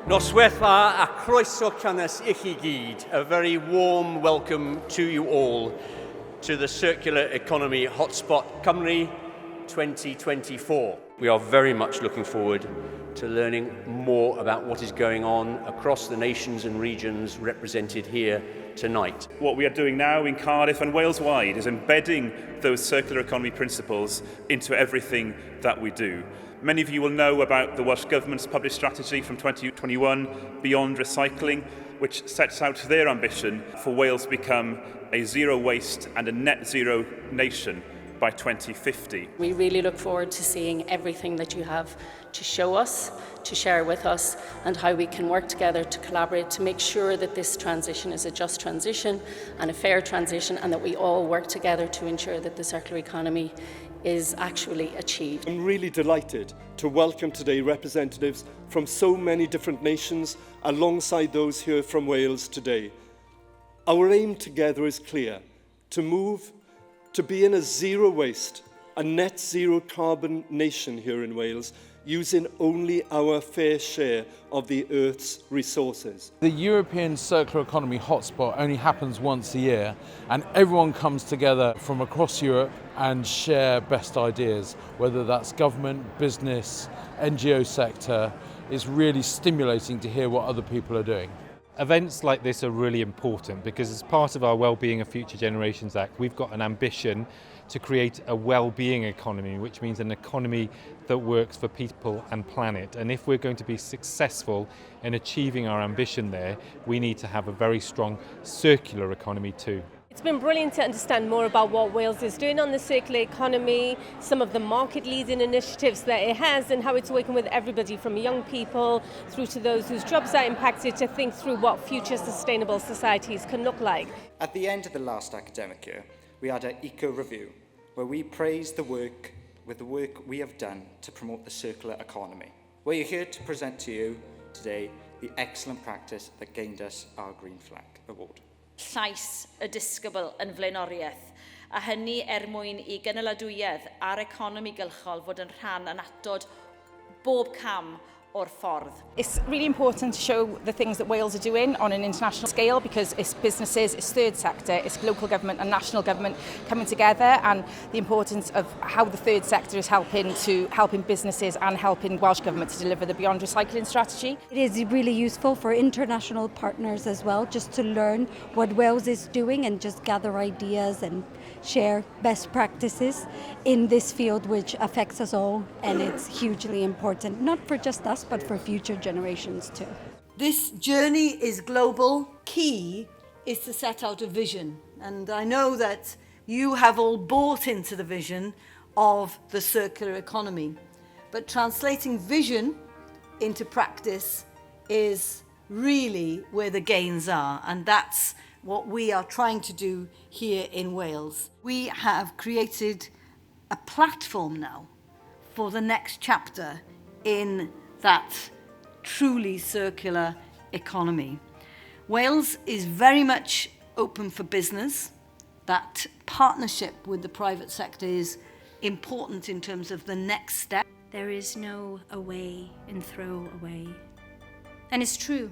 Noswaith a croeso canas I chi gyd. A very warm welcome to you all to the Circular Economy Hotspot Cymru 2024. We are very much looking forward to learning more about what is going on across the nations and regions represented here tonight. What we are doing now in Cardiff and Wales-wide is embedding those circular economy principles into everything that we do. Many of you will know about the Welsh Government's published strategy from 2021, Beyond Recycling, which sets out their ambition for Wales to become a zero waste and a net zero nation by 2050. We really look forward to seeing everything that you have to show us, to share with us, and how we can work together to collaborate to make sure that this transition is a just transition and a fair transition, and that we all work together to ensure that the circular economy is actually achieved. I'm really delighted to welcome today representatives from so many different nations alongside those here from Wales today. Our aim together is clear: to move to be in a zero waste, a net zero carbon nation here in Wales, using only our fair share of the Earth's resources. The European Circular Economy Hotspot only happens once a year, and everyone comes together from across Europe and share best ideas, whether that's government, business, NGO sector. It's really stimulating to hear what other people are doing. Events like this are really important because as part of our Wellbeing of Future Generations Act, we've got an ambition to create a well-being economy, which means an economy that works for people and planet. And if we're going to be successful in achieving our ambition there, we need to have a very strong circular economy too. It's been brilliant to understand more about what Wales is doing on the circular economy, some of the market-leading initiatives that it has, and how it's working with everybody from young people through to those whose jobs are impacted to think through what future sustainable societies can look like. At the end of the last academic year, we had an eco-review where we praised the work we have done to promote the circular economy. We're here to present to you today the excellent practice that gained us our Green Flag Award. Llais y disgybl yn flaenoriaeth, a hynny mwyn I gynaladwyedd a'r economi gylchol fod yn rhan anatod bob cam o'r ffordd. It's really important to show the things that Wales are doing on an international scale, because it's businesses, it's third sector, it's local government and national government coming together, and the importance of how the third sector is helping businesses and helping Welsh Government to deliver the Beyond Recycling strategy. It is really useful for international partners as well, just to learn what Wales is doing and just gather ideas and share best practices in this field, which affects us all, and it's hugely important, not for just us, but for future generations too. This journey is global. Key is to set out a vision, and I know that you have all bought into the vision of the circular economy, but translating vision into practice is really where the gains are, and that's what we are trying to do here in Wales. We have created a platform now for the next chapter in that truly circular economy. Wales is very much open for business. That partnership with the private sector is important in terms of the next step. There is no away and throw away. And it's true.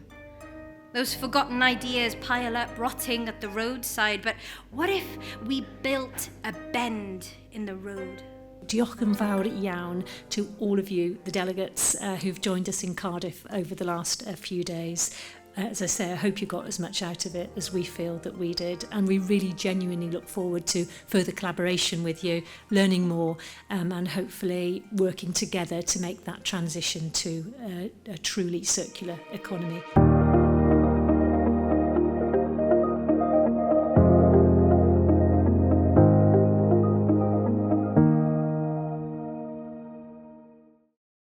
Those forgotten ideas pile up rotting at the roadside, but what if we built a bend in the road? Diolch yn fawr iawn to all of you, the delegates who've joined us in Cardiff over the last few days. As I say, I hope you got as much out of it as we feel that we did, and we really genuinely look forward to further collaboration with you, learning more, and hopefully working together to make that transition to a truly circular economy.